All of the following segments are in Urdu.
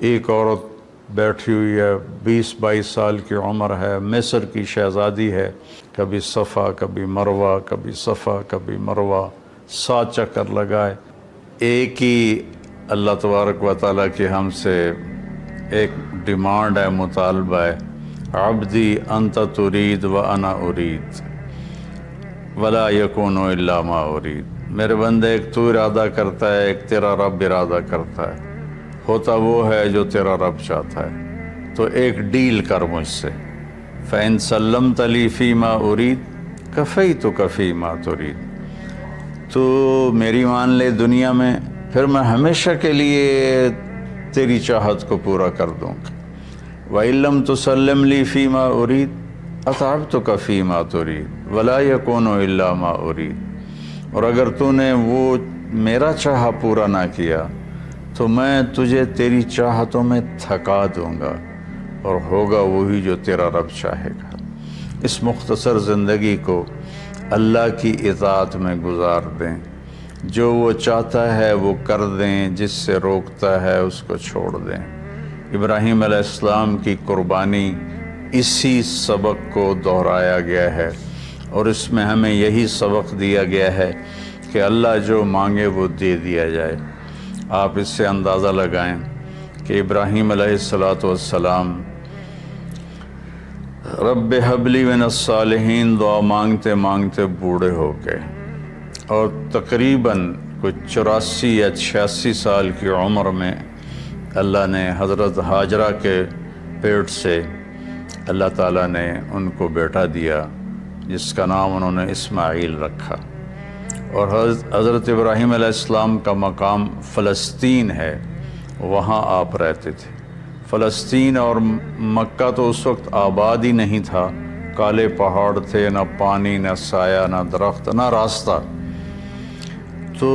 ایک عورت بیٹھی ہوئی ہے، 20-22 سال کی عمر ہے، مصر کی شہزادی ہے، کبھی صفا کبھی مروہ، کبھی صفا کبھی مروہ، 7 چکر لگائے۔ ایک ہی اللہ تبارک و تعالیٰ کی ہم سے ایک ڈیمانڈ ہے، مطالبہ ہے، عبدی انت ترید و انا ارید ولا یکون الا ما ارید۔ میرے بندے، ایک تو ارادہ کرتا ہے، ایک تیرا رب ارادہ کرتا ہے، ہوتا وہ ہے جو تیرا رب چاہتا ہے۔ تو ایک ڈیل کر مجھ سے، فَإِن سَلَّمْتَ لِي فِي مَا أُرِيدُ كَفَيْتُكَ فِي مَا تُرِيدُ۔ تو میری مان لے دنیا میں، پھر میں ہمیشہ کے لیے تیری چاہت کو پورا کر دوں گا۔ وَإِن لَمْ تُسَلِّمْ لِي فِي مَا أُرِيدُ أَتْعَبْتُكَ فِي مَا تُرِيدُ وَلَا يَكُونُ إِلَّا مَا أُرِيدُ۔ اور اگر تو نے وہ میرا چاہا پورا نہ کیا تو میں تجھے تیری چاہتوں میں تھکا دوں گا، اور ہوگا وہی جو تیرا رب چاہے گا۔ اس مختصر زندگی کو اللہ کی اطاعت میں گزار دیں، جو وہ چاہتا ہے وہ کر دیں، جس سے روکتا ہے اس کو چھوڑ دیں۔ ابراہیم علیہ السلام کی قربانی اسی سبق کو دہرایا گیا ہے، اور اس میں ہمیں یہی سبق دیا گیا ہے کہ اللہ جو مانگے وہ دے دیا جائے۔ آپ اس سے اندازہ لگائیں کہ ابراہیم علیہ السلام رب ہب لی من الصالحین دعا مانگتے مانگتے بوڑھے ہو گئے، اور تقریباً کچھ 84 یا 86 سال کی عمر میں اللہ نے حضرت ہاجرہ کے پیٹ سے اللہ تعالیٰ نے ان کو بیٹا دیا، جس کا نام انہوں نے اسماعیل رکھا۔ اور حضرت ابراہیم علیہ السلام کا مقام فلسطین ہے، وہاں آپ رہتے تھے۔ فلسطین اور مکہ تو اس وقت آباد ہی نہیں تھا، کالے پہاڑ تھے، نہ پانی، نہ سایہ، نہ درخت، نہ راستہ۔ تو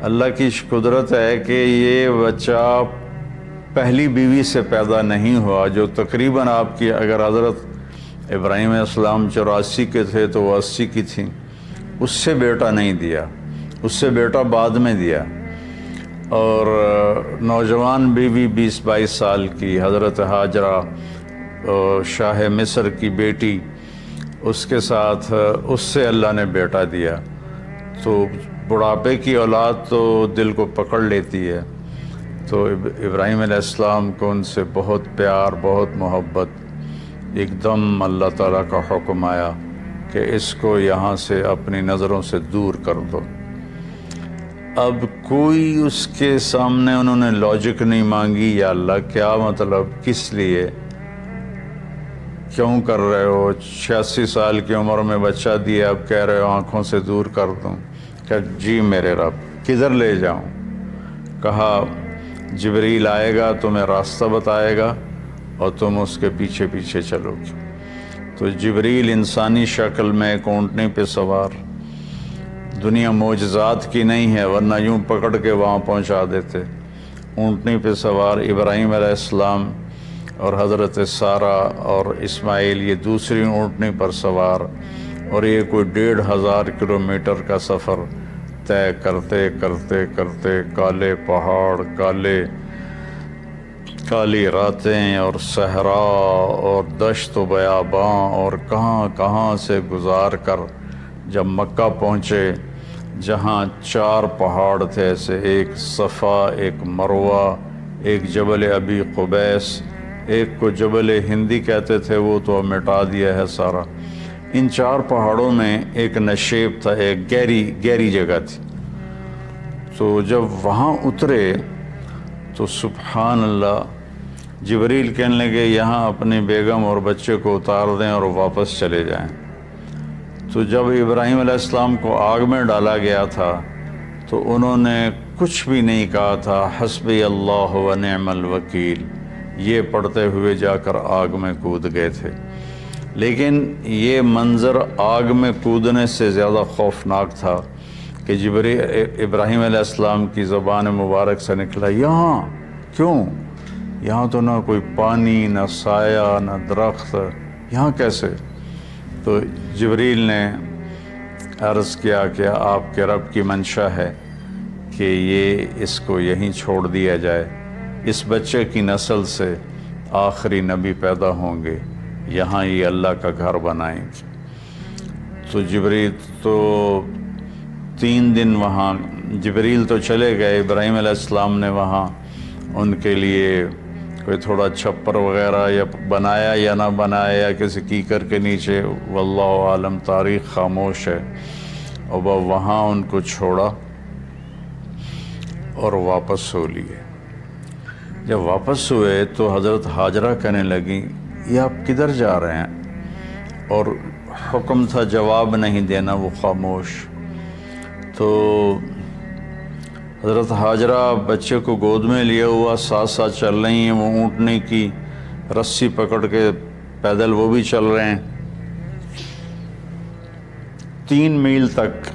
اللہ کی قدرت ہے کہ یہ بچہ پہلی بیوی سے پیدا نہیں ہوا، جو تقریباً آپ کی، اگر حضرت ابراہیم علیہ السلام 84 کے تھے تو وہ 80 کی تھیں، اس سے بیٹا نہیں دیا، اس سے بیٹا بعد میں دیا۔ اور نوجوان بیوی 20-22 سال کی حضرت ہاجرہ، شاہ مصر کی بیٹی، اس کے ساتھ اس سے اللہ نے بیٹا دیا۔ تو بڑھاپے کی اولاد تو دل کو پکڑ لیتی ہے، تو ابراہیم علیہ السلام کو ان سے بہت پیار، بہت محبت۔ ایک دم اللہ تعالیٰ کا حکم آیا کہ اس کو یہاں سے اپنی نظروں سے دور کر دو۔ اب کوئی اس کے سامنے انہوں نے لاجک نہیں مانگی، یا اللہ کیا مطلب، کس لیے، کیوں کر رہے ہو، 86 سال کی عمر میں بچہ دیا، اب کہہ رہے ہو آنکھوں سے دور کر دوں۔ کہ جی میرے رب، کدھر لے جاؤں؟ کہا جبریل آئے گا، تمہیں راستہ بتائے گا، اور تم اس کے پیچھے پیچھے چلو گے۔ تو جبریل انسانی شکل میں ایک اونٹنی پہ سوار، دنیا معجزات کی نہیں ہے ورنہ یوں پکڑ کے وہاں پہنچا دیتے، اونٹنی پہ سوار ابراہیم علیہ السلام اور حضرت سارہ اور اسماعیل، یہ دوسری اونٹنی پر سوار، اور یہ کوئی 1500 کلومیٹر کا سفر طے کرتے کرتے کرتے، کالے پہاڑ، کالی راتیں اور صحرا اور دشت و بیاباں اور کہاں کہاں سے گزار کر جب مکہ پہنچے، جہاں 4 پہاڑ تھے ایسے، ایک صفا، ایک مروہ، ایک جبل ابی قبیس، ایک کو جبل ہندی کہتے تھے، وہ تو اب مٹا دیا ہے سارا۔ ان 4 پہاڑوں میں ایک نشیب تھا، ایک گہری جگہ تھی۔ تو جب وہاں اترے تو سبحان اللہ، جبریل کہنے لگے یہاں اپنی بیگم اور بچے کو اتار دیں اور واپس چلے جائیں۔ تو جب ابراہیم علیہ السلام کو آگ میں ڈالا گیا تھا تو انہوں نے کچھ بھی نہیں کہا تھا، حسبی اللہ و نعم الوکیل، یہ پڑھتے ہوئے جا کر آگ میں کود گئے تھے۔ لیکن یہ منظر آگ میں کودنے سے زیادہ خوفناک تھا کہ ابراہیم علیہ السلام کی زبان مبارک سے نکلا، یہاں کیوں؟ یہاں تو نہ کوئی پانی، نہ سایہ، نہ درخت، یہاں کیسے؟ تو جبریل نے عرض کیا کہ آپ کے رب کی منشا ہے کہ یہ اس کو یہیں چھوڑ دیا جائے، اس بچے کی نسل سے آخری نبی پیدا ہوں گے، یہاں یہ اللہ کا گھر بنائیں گے۔ تو جبریل تو 3 دن وہاں جبریل تو چلے گئے، ابراہیم علیہ السلام نے وہاں ان کے لیے کوئی تھوڑا چھپر وغیرہ یا بنایا یا نہ بنایا، یا کسی کیکر کے نیچے، واللہ عالم، تاریخ خاموش ہے۔ اور وہ وہاں ان کو چھوڑا اور واپس ہو لیے۔ جب واپس ہوئے تو حضرت حاجرہ کہنے لگیں یہ آپ کدھر جا رہے ہیں؟ اور حکم تھا جواب نہیں دینا، وہ خاموش۔ تو حضرت حاجرہ بچے کو گود میں لیا ہوا ساتھ ساتھ چل رہی ہیں، وہ اونٹنے کی رسی پکڑ کے پیدل وہ بھی چل رہے ہیں۔ 3 میل تک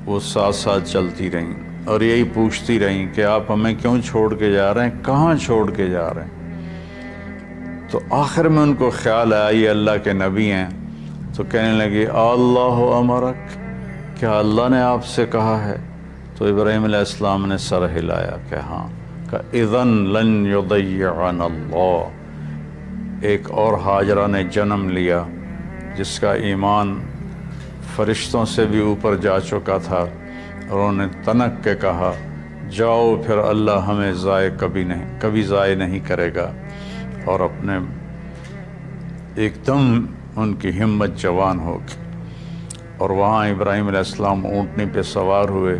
وہ ساتھ ساتھ چلتی رہیں اور یہی پوچھتی رہیں کہ آپ ہمیں کیوں چھوڑ کے جا رہے ہیں، کہاں چھوڑ کے جا رہے ہیں؟ تو آخر میں ان کو خیال آیا یہ اللہ کے نبی ہیں، تو کہنے لگے اللہ امرک، کیا اللہ نے آپ سے کہا ہے؟ تو ابراہیم علیہ السلام نے سر ہلایا کہ ہاں، کہ اذن لن یضیعنا اللہ۔ ایک اور حاجرہ نے جنم لیا جس کا ایمان فرشتوں سے بھی اوپر جا چکا تھا، اور انہوں نے تنک کے کہا جاؤ پھر اللہ ہمیں کبھی ضائع نہیں کرے گا، اور اپنے ایک دم ان کی ہمت جوان ہو گئی۔ اور وہاں ابراہیم علیہ السلام اونٹنی پہ سوار ہوئے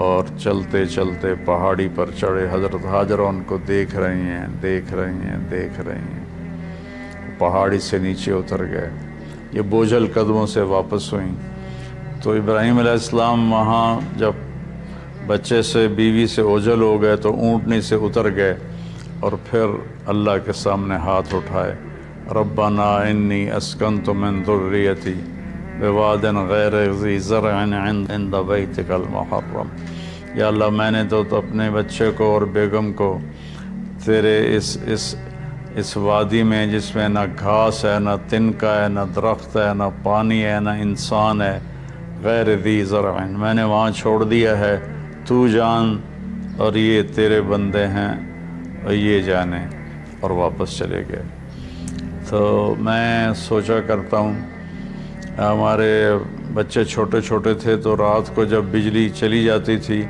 اور چلتے چلتے پہاڑی پر چڑھے۔ حضرت حاجرہ ان کو دیکھ رہی ہیں، پہاڑی سے نیچے اتر گئے، یہ بوجھل قدموں سے واپس ہوئیں۔ تو ابراہیم علیہ السلام وہاں جب بچے سے بیوی سے اوجھل ہو گئے تو اونٹنی سے اتر گئے اور پھر اللہ کے سامنے ہاتھ اٹھائے، ربنا انی اسکنت من ذریتی بواد غیر ذی زرع عند بیتک المحرم۔ یا اللہ میں نے تو اپنے بچے کو اور بیگم کو تیرے اس وادی میں جس میں نہ گھاس ہے، نہ تنکا ہے، نہ درخت ہے، نہ پانی ہے، نہ انسان ہے، غیر ذی زرع، میں نے وہاں چھوڑ دیا ہے، تو جان اور یہ تیرے بندے ہیں اور یہ جانے، اور واپس چلے گئے۔ تو میں سوچا کرتا ہوں، ہمارے بچے چھوٹے چھوٹے تھے تو رات کو جب بجلی چلی جاتی تھی،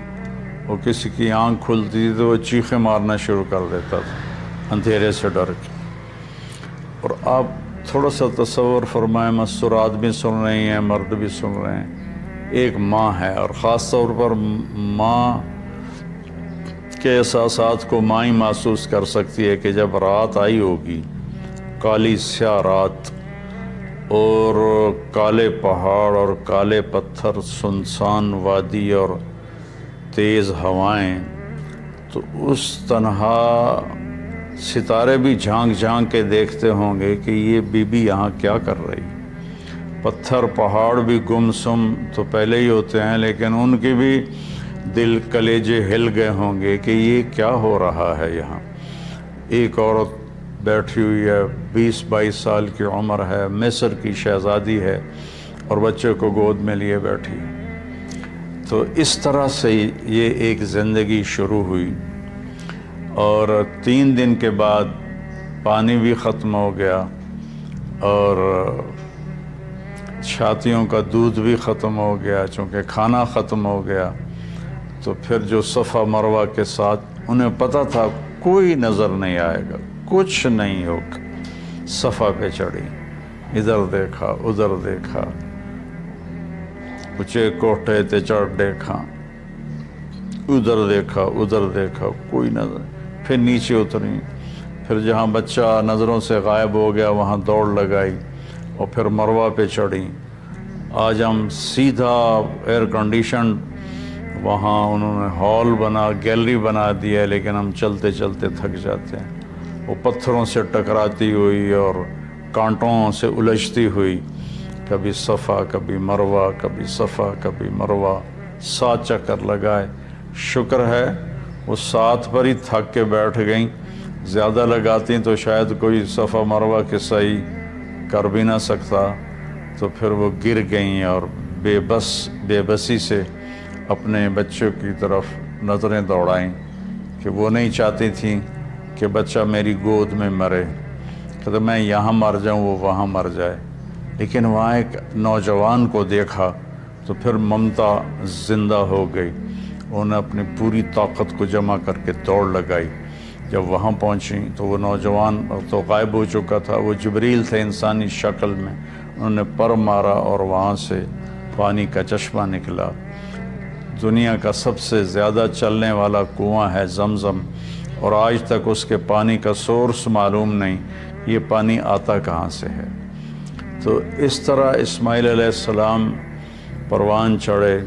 وہ کسی کی آنکھ کھلتی تھی تو وہ چیخیں مارنا شروع کر دیتا تھا اندھیرے سے ڈر کے۔ اور آپ تھوڑا سا تصور فرمائیں، مسورات بھی سن رہی ہیں، مرد بھی سن رہے ہیں، ایک ماں ہے، اور خاص طور پر ماں کے احساسات کو ماں ہی محسوس کر سکتی ہے کہ جب رات آئی ہوگی، کالی سیاہ رات اور کالے پہاڑ اور کالے پتھر، سنسان وادی اور تیز ہوائیں، تو اس تنہا ستارے بھی جھانک جھانک کے دیکھتے ہوں گے کہ یہ بی بی یہاں کیا کر رہی۔ پتھر پہاڑ بھی گمسم تو پہلے ہی ہوتے ہیں، لیکن ان کی بھی دل کلیجے ہل گئے ہوں گے کہ یہ کیا ہو رہا ہے یہاں۔ ایک عورت بیٹھی ہوئی ہے، 20-22 سال کی عمر ہے، مصر کی شہزادی ہے، اور بچے کو گود میں لیے بیٹھی۔ تو اس طرح سے یہ ایک زندگی شروع ہوئی، اور 3 دن کے بعد پانی بھی ختم ہو گیا اور چھاتیوں کا دودھ بھی ختم ہو گیا، چونکہ کھانا ختم ہو گیا۔ تو پھر جو صفا مروہ کے ساتھ انہیں پتہ تھا کوئی نظر نہیں آئے گا، کچھ نہیں ہوگا، صفا پہ چڑھی، ادھر دیکھا ادھر دیکھا، اونچے کوٹھے تے چڑھ دیکھا، ادھر دیکھا ادھر دیکھا، کوئی نظر۔ پھر نیچے اتری، پھر جہاں بچہ نظروں سے غائب ہو گیا وہاں دوڑ لگائی، اور پھر مروہ پہ چڑھی۔ آج ہم سیدھا ایئر کنڈیشن وہاں انہوں نے ہال بنا، گیلری بنا دیا، لیکن ہم چلتے چلتے تھک جاتے ہیں۔ وہ پتھروں سے ٹکراتی ہوئی اور کانٹوں سے الجھتی ہوئی، کبھی صفا کبھی مروہ، کبھی صفا کبھی مروہ، 7 چکر لگائے۔ شکر ہے وہ 7 پر ہی تھک کے بیٹھ گئیں، زیادہ لگاتی تو شاید کوئی صفا مروہ کے صحیح کر بھی نہ سکتا، تو پھر وہ گر گئیں اور بے بسی سے اپنے بچوں کی طرف نظریں دوڑائیں کہ وہ نہیں چاہتی تھیں کہ بچہ میری گود میں مرے، کہ میں یہاں مر جاؤں وہ وہاں مر جائے، لیکن وہاں ایک نوجوان کو دیکھا تو پھر ممتا زندہ ہو گئی۔ انہوں نے اپنی پوری طاقت کو جمع کر کے دوڑ لگائی۔ جب وہاں پہنچیں تو وہ نوجوان تو غائب ہو چکا تھا، وہ جبریل تھے انسانی شکل میں۔ انہوں نے پر مارا اور وہاں سے پانی کا چشمہ نکلا۔ دنیا کا سب سے زیادہ چلنے والا کنواں ہے زمزم، اور آج تک اس کے پانی کا سورس معلوم نہیں، یہ پانی آتا کہاں سے ہے۔ تو اس طرح اسماعیل علیہ السلام پروان چڑھے۔